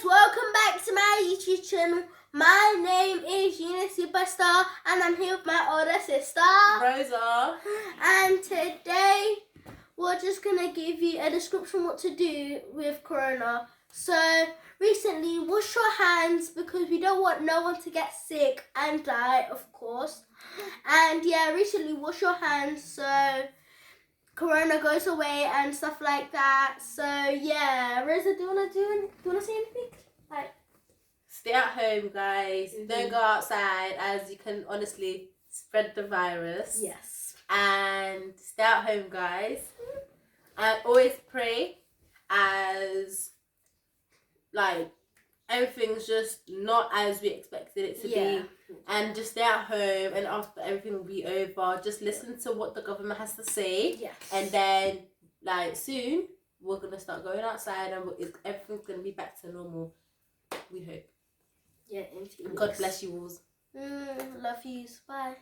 welcome back to my YouTube channel. My name is Gina Superstar and I'm here with my older sister Rosa. And today we're just gonna give you a description what to do with Corona. So recently wash your hands because we don't want no one to get sick and die, of course. And yeah, recently wash your hands so Corona goes away and stuff like that. So yeah, Rosa, do you wanna say anything? Like, stay at home, guys. Don't go outside, as you can honestly spread the virus. Yes. And stay at home, guys. And always pray, as like everything's just not as we expected it to be. And just stay at home, and after everything will be over, just listen to what the government has to say. Yes. And then, like, soon we're gonna start going outside, and everything's gonna be back to normal. We hope. Yeah, God bless you all. Love yous. Bye.